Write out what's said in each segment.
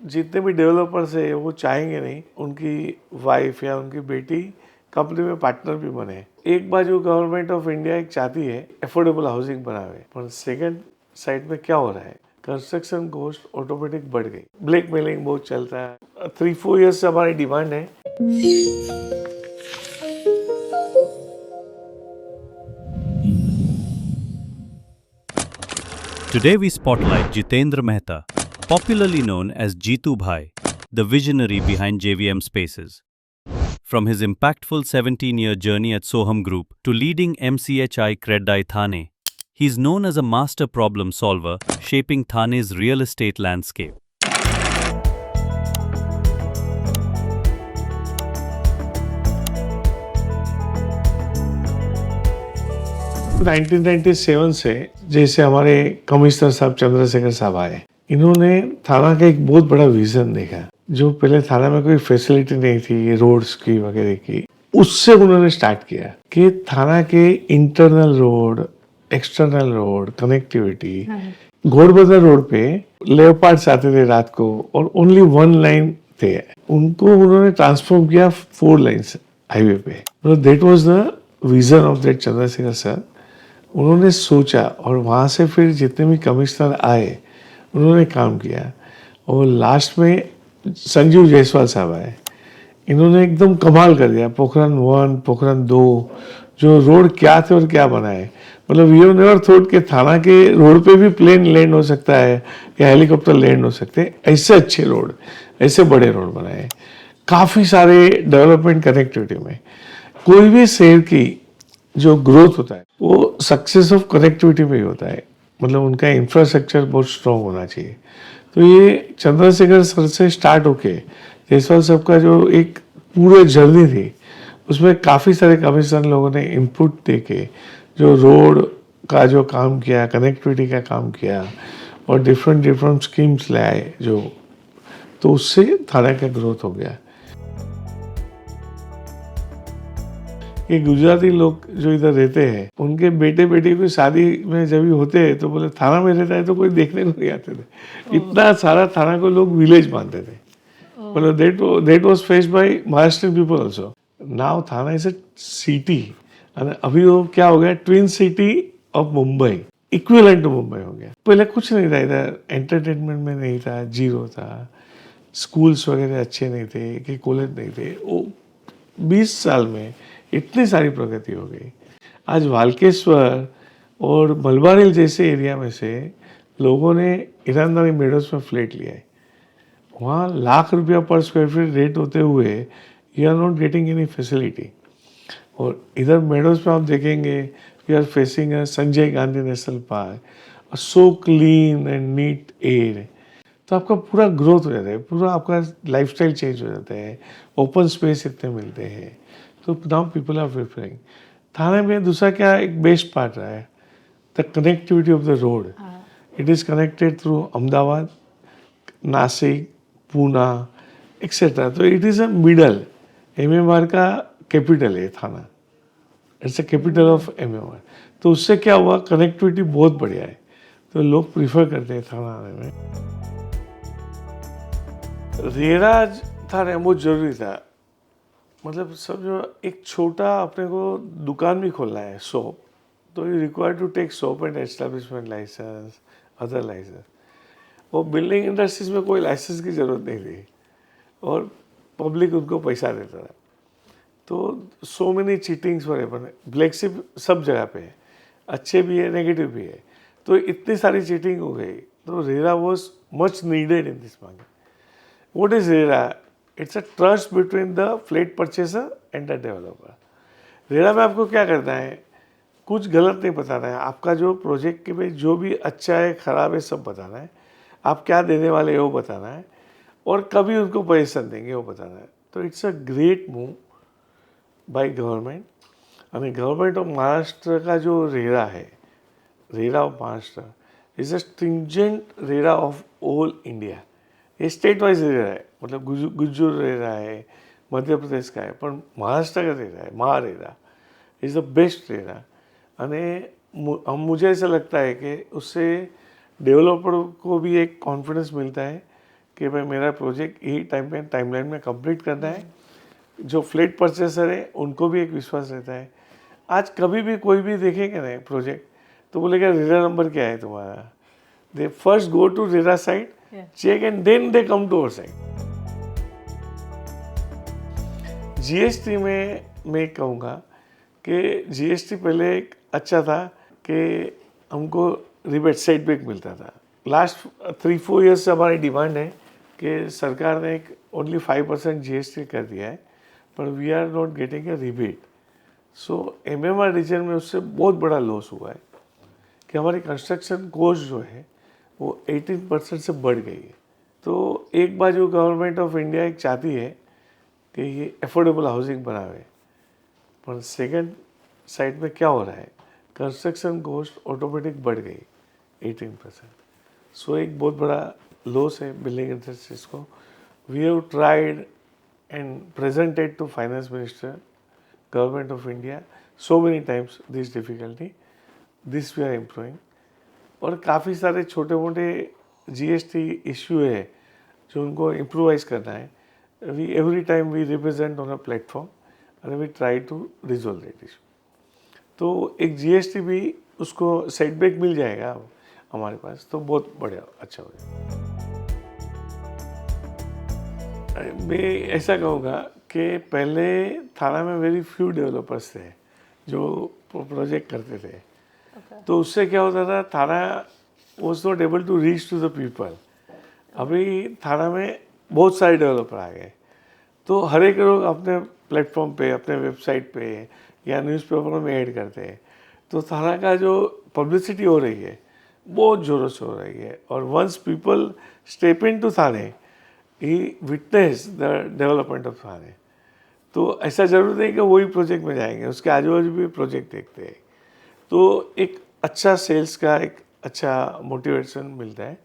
जितने भी डेवलपर्स है वो चाहेंगे नहीं उनकी वाइफ या उनकी बेटी कंपनी में पार्टनर भी बने। एक बाजू गवर्नमेंट ऑफ इंडिया एक चाहती है अफोर्डेबल हाउसिंग बनावे, पर सेकंड साइड में क्या हो रहा है, कंस्ट्रक्शन कॉस्ट ऑटोमेटिक बढ़ गई, ब्लैक मेलिंग बहुत चलता है। 3-4 ईयर्स से हमारी डिमांड है। Today we spotlight Jitendra Mehta, popularly known as Jitu Bhai, the visionary behind JVM Spaces. From his impactful 17-year journey at Soham Group to leading MCHI Kreddai Thane, he's known as a master problem solver shaping Thane's real estate landscape. Nineteen 1997 से जैसे हमारे commissioner साहब चंद्रशेखर साहब आए, इन्होंने थाना का एक बहुत बड़ा विजन देखा। जो पहले थाना में कोई फैसिलिटी नहीं थी रोड्स की वगैरह की, उससे उन्होंने स्टार्ट किया कि थाना के internal road, external road, connectivity, Ghodbunder road पे लेपर्ड्स आते थे रात को और ओनली 1 लाइन थे, उनको उन्होंने ट्रांसफॉर्म किया 4 लाइन्स हाईवे पे। That was the vision of that Chandrashekhar sir. उन्होंने सोचा और वहाँ से फिर जितने भी कमिश्नर आए उन्होंने काम किया और लास्ट में संजीव जायसवाल साहब आए, इन्होंने एकदम कमाल कर दिया। पोखरण 1, पोखरण 2 जो रोड क्या थे और क्या बनाए, मतलब यू नेवर थॉट के थाना के रोड पे भी प्लेन लैंड हो सकता है या हेलीकॉप्टर लैंड हो सकते हैं। ऐसे अच्छे रोड, ऐसे बड़े रोड बनाए, काफ़ी सारे डेवलपमेंट कनेक्टिविटी में। कोई भी शहर की जो ग्रोथ होता है वो सक्सेस ऑफ कनेक्टिविटी में ही होता है, मतलब उनका इंफ्रास्ट्रक्चर बहुत स्ट्रॉन्ग होना चाहिए। तो ये चंद्रशेखर सर से स्टार्ट होके जायसवाल साहब का जो एक पूरे जर्नी थी, उसमें काफ़ी सारे कमिश्नर लोगों ने इनपुट दे के जो रोड का जो काम किया, कनेक्टिविटी का काम किया और डिफरेंट स्कीम्स ले आए जो, तो उससे थाना का ग्रोथ हो गया। ये गुजराती लोग जो इधर रहते हैं उनके बेटे बेटी की शादी में जब भी होते हैं तो बोले थाना में रहता है तो कोई देखने को नहीं आते थे। इतना सारा थाना को लोग विलेज मानते थे। बोले that was faced by Maharashtrian people also. Now Thane is a city, अभी वो क्या हो गया, twin city of Mumbai, equivalent to Mumbai हो गया। पहले कुछ नहीं था इधर, एंटरटेनमेंट में नहीं था, जीरो था, स्कूल्स वगैरह अच्छे नहीं थे, कि कॉलेज नहीं थे। वो 20 साल में इतनी सारी प्रगति हो गई। आज वाल्केश्वर और मलबार हिल जैसे एरिया में से लोगों ने ईरानदारी मेडोज में फ्लैट लिया है। वहाँ ₹1,00,000 पर स्क्वायर फीट रेट होते हुए you are not getting any facility. और इधर मेडोज में आप देखेंगे we are facing a Sanjay Gandhi national park, so clean and neat air. तो आपका पूरा ग्रोथ हो जाता है, पूरा आपका लाइफस्टाइल चेंज हो जाता है, ओपन स्पेस इतने मिलते हैं। तो now people are preferring. Thane में दूसरा क्या एक बेस्ट पार्ट रहा है, the connectivity of the road. It is connected through Ahmedabad, Nashik, Poona etcetera. तो it is a middle, MMR का कैपिटल है Thana, it's a capital of MMR. तो उससे क्या हुआ, कनेक्टिविटी बहुत बढ़िया है, तो लोग प्रीफर करते हैं थाना आने में। रेरा था बहुत जरूरी था, मतलब समझो एक छोटा अपने को दुकान भी खोलना है, शॉप, तो you require to take shop and establishment license, other license. वो बिल्डिंग इंडस्ट्रीज में कोई लाइसेंस की ज़रूरत नहीं थी और पब्लिक उनको पैसा देता था। तो सो मेनी चीटिंग्स वगैरह बने, ब्लैक शिप सब जगह पे है, अच्छे भी है नेगेटिव भी है। तो इतनी सारी चीटिंग हो गई, तो RERA was much needed in this market. What is RERA? It's a trust between the flat purchaser and the developer. RERA में आपको क्या करना है, कुछ गलत नहीं बताना है, आपका जो प्रोजेक्ट के में जो भी अच्छा है खराब है सब बताना है, आप क्या देने वाले हो बताना है, और कभी उनको पैसा देंगे वो बताना है। तो it's a great move by government. અને गवर्नमेंट ऑफ महाराष्ट्र का जो रेरा है, RERA of Maharashtra is a stringent RERA of all India. ये स्टेट वाइज रेरा है, मतलब गुज्जर रेरा है, मध्य प्रदेश का है, पर महाराष्ट्र का रेरा है, MahaRERA is the best RERA. और मुझे ऐसा लगता है कि उससे डेवलपर को भी एक कॉन्फिडेंस मिलता है कि भाई मेरा प्रोजेक्ट यही टाइमलाइन में कंप्लीट करना है। जो फ्लैट परचेसर है उनको भी एक विश्वास रहता है। आज कभी भी कोई भी देखेंगे ना प्रोजेक्ट तो बोलेगा रेरा नंबर क्या है तुम्हारा। They first go to RERA site, check and then they come to our site. GST में मैं कहूँगा कि जीएसटी पहले एक अच्छा था कि हमको रिबेट सेटबैक मिलता था। लास्ट 3-4 ईयर्स से हमारी डिमांड है कि सरकार ने एक ओनली 5% जीएसटी कर दिया है, पर we are not getting a rebate. So MMR region में उससे बहुत बड़ा लॉस हुआ है कि हमारी कंस्ट्रक्शन कॉस्ट जो है वो 18% से बढ़ गई है। तो एक बाजू गवर्नमेंट ऑफ इंडिया एक चाहती है कि ये अफोर्डेबल हाउसिंग बनावे, पर सेकंड साइड में क्या हो रहा है, कंस्ट्रक्शन कॉस्ट ऑटोमेटिक बढ़ गई 18%। सो एक बहुत बड़ा लॉस है बिल्डिंग इंडस्ट्रीज को। We have tried and presented to finance minister, government of India so many times this difficulty, this we are improving. और काफ़ी सारे छोटे मोटे जीएसटी इश्यू है जो उनको इम्प्रोवाइज करना है। We every time we represent on a platform and we try to resolve that issue. तो एक जीएसटी भी उसको सेटबैक मिल जाएगा अब हमारे पास, तो बहुत बढ़िया अच्छा हो जाएगा। मैं ऐसा कहूँगा कि पहले थाना में वेरी फ्यू डेवलपर्स थे जो प्रोजेक्ट करते थे। तो उससे क्या होता था, थाना was not able to reach to the people. अभी थाना में बहुत सारे डेवलपर आ गए, तो हर एक लोग अपने प्लेटफॉर्म पे, अपने वेबसाइट पे या न्यूज़पेपर में ऐड करते हैं। तो थाना का जो पब्लिसिटी हो रही है बहुत ज़ोरों से हो रही है। और once people step in to Thane, he witness the development of Thane. तो ऐसा ज़रूर नहीं कि वही प्रोजेक्ट में जाएंगे, उसके आजू बाजू भी प्रोजेक्ट देखते हैं। तो एक अच्छा सेल्स का एक अच्छा मोटिवेशन मिलता है।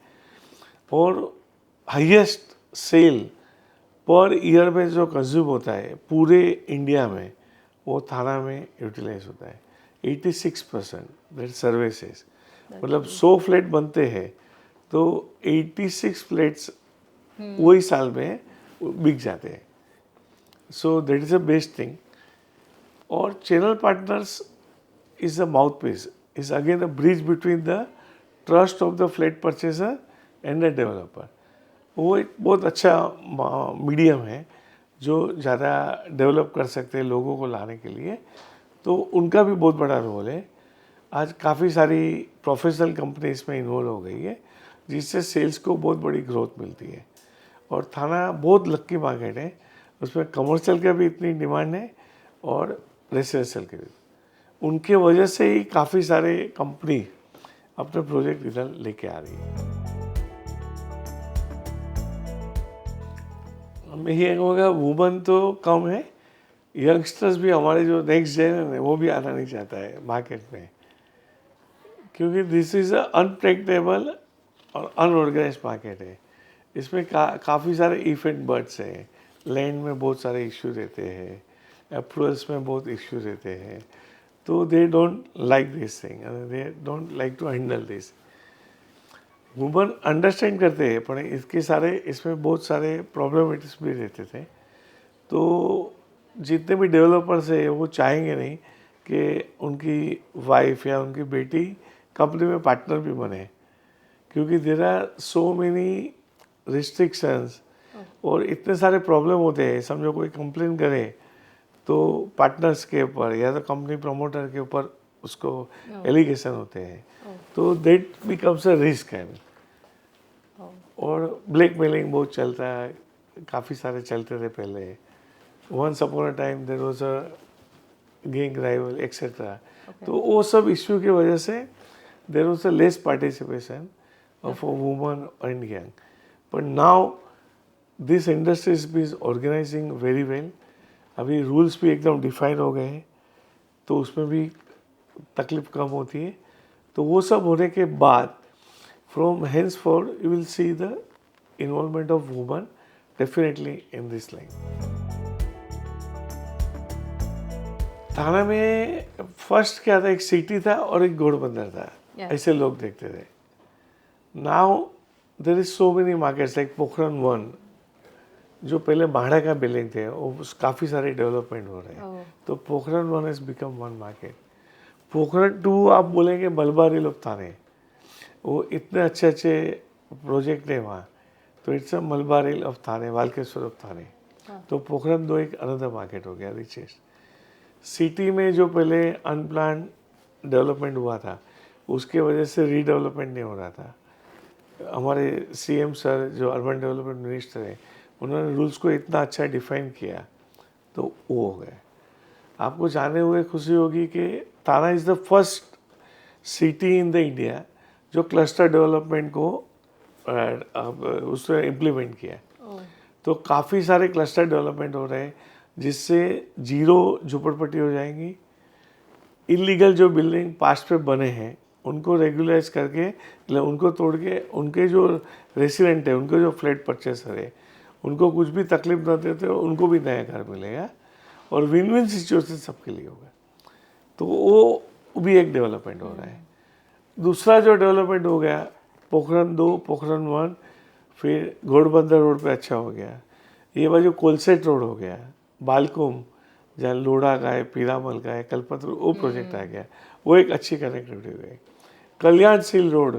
और हाईएस्ट सेल पर ईयर में जो कंज्यूम होता है पूरे इंडिया में, वो थाना में यूटिलाइज होता है 86%। दैट सर्विसेज, मतलब 100 फ्लैट बनते हैं तो 86 फ्लैट्स वही साल में बिक जाते हैं। So that is a best thing. और channel partners is a mouthpiece, is again a bridge between the trust of the flat purchaser and the developer. वो एक बहुत अच्छा मीडियम है जो ज़्यादा डेवलप कर सकते हैं लोगों को लाने के लिए। तो उनका भी बहुत बड़ा रोल है। आज काफ़ी सारी प्रोफेशनल कंपनी इसमें इन्वॉल्व हो गई है, जिससे सेल्स को बहुत बड़ी ग्रोथ मिलती है। और थाना बहुत लक्की मार्केट है, उसमें कमर्शियल का भी इतनी डिमांड है और रेसिडेंशियल के भी। उनके वजह से ही काफ़ी सारे कंपनी अपने प्रोजेक्ट इधर लेके आ रही है। मैं ये कहूँगा वुमन तो कम है, यंगस्टर्स भी हमारे जो नेक्स्ट जनरेशन है वो भी आना नहीं चाहता है मार्केट में, क्योंकि दिस इज़ अ अनप्रेडिक्टेबल और अनऑर्गेनाइज्ड मार्केट है। इसमें काफ़ी सारे इफ एंड बट्स हैं, लैंड में बहुत सारे इश्यू रहते हैं, अप्रूवल्स में बहुत इश्यू रहते हैं। तो they don't like this thing, they don't like to handle this. Woman understand करते हैं, पर इसमें बहुत सारे प्रॉब्लमेटिक्स भी रहते थे। तो जितने भी डेवलपर्स हैं वो चाहेंगे नहीं कि उनकी वाइफ या उनकी बेटी कंपनी में पार्टनर भी बने, क्योंकि there are so many restrictions और इतने सारे प्रॉब्लम होते हैं। समझो कोई कंप्लेन करे तो पार्टनर्स के ऊपर या तो कंपनी प्रमोटर के ऊपर उसको एलिगेशन होते हैं, तो दैट बिकम्स अ रिस्क है। और ब्लैकमेलिंग बहुत चलता है, काफ़ी सारे चलते थे पहले। Once upon a time there was a gang rival etcetera. तो वो सब इश्यू की वजह से there was a less participation of a woman and young. But now this industry is organizing very well. अभी रूल्स भी एकदम डिफाइन हो गए हैं, तो उसमें भी तकलीफ कम होती है। तो वो सब होने के बाद from hence forward you will see the involvement of woman definitely in this line. थाना में फर्स्ट क्या था, एक सिटी था और एक घोड़बंदर था, ऐसे लोग देखते थे। Now there is so many markets like Pokhran 1, जो पहले भाड़ा का बिल्डिंग थे वो काफ़ी सारे डेवलपमेंट हो रहे हैं, तो Pokhran 1 has become one market. Pokhran 2 आप बोलेंगे मलबारी लोग थाने, वो इतने अच्छे अच्छे प्रोजेक्ट है वहाँ, तो it's a Malabari of Thane, Walkeshwar of Thane. तो पोखरन 2 एक अनदर मार्केट हो गया रिचेस्ट। सिटी में जो पहले अनप्लान डेवलपमेंट हुआ था, उसके वजह से रीडेवलपमेंट नहीं हो रहा था। हमारे सीएम सर जो अर्बन डेवलपमेंट मिनिस्टर है, उन्होंने रूल्स को इतना अच्छा डिफाइन किया, तो वो हो गए। आपको जाने हुए खुशी होगी कि थाना is the first city in the India जो क्लस्टर डेवलपमेंट को उसने इम्प्लीमेंट किया। तो काफ़ी सारे क्लस्टर डेवलपमेंट हो रहे हैं, जिससे जीरो झुपड़पट्टी हो जाएंगी। इलीगल जो बिल्डिंग पास्ट पे बने हैं उनको रेगुलाइज करके, मतलब उनको तोड़ के, उनके जो रेसिडेंट है, उनको जो फ्लैट परचेसर है, उनको कुछ भी तकलीफ न देते, उनको भी नया घर मिलेगा और विन विन सिचुएशन सबके लिए होगा। तो वो भी एक डेवलपमेंट हो रहा है। दूसरा जो डेवलपमेंट हो गया, पोखरन 2, पोखरन 1, फिर घोड़बंदर रोड पे अच्छा हो गया। ये बाजू कोलसेट रोड हो गया, बालकुम जहाँ लोढ़ा का है, पीरामल का है, कलपत्र, वो प्रोजेक्ट आ गया, वो एक अच्छी कनेक्टिविटी हो गई। कल्याणशील रोड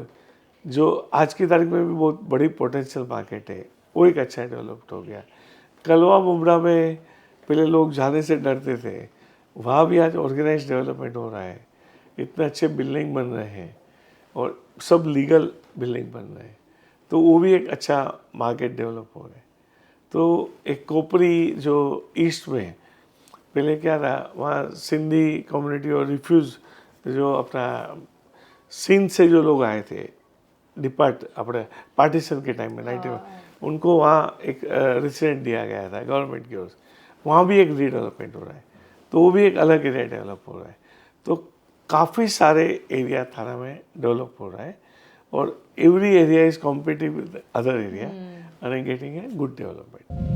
जो आज की तारीख में भी बहुत बड़ी पोटेंशियल मार्केट है, वो एक अच्छा डेवलप्ड हो गया। कलवा मुमरा में पहले लोग जाने से डरते थे, वहाँ भी आज ऑर्गेनाइज डेवलपमेंट हो रहा है। इतने अच्छे बिल्डिंग बन रहे हैं और सब लीगल बिल्डिंग बन रहे हैं, तो वो भी एक अच्छा मार्केट डेवलप हो रहा है। तो एक कोपरी जो ईस्ट में पहले क्या था, वहाँ सिंधी कम्युनिटी और रिफ्यूज जो अपना सिंध से जो लोग आए थे अपने पार्टीशन के टाइम में 90 में, उनको वहाँ एक रेसिडेंट दिया गया था गवर्नमेंट की ओर से। वहाँ भी एक रीडेवलपमेंट हो रहा है, तो वो भी एक अलग एरिया डेवलप हो रहा है। तो काफ़ी सारे एरिया थाना में डेवलप हो रहा है और every area is competitive with other area and getting a good development.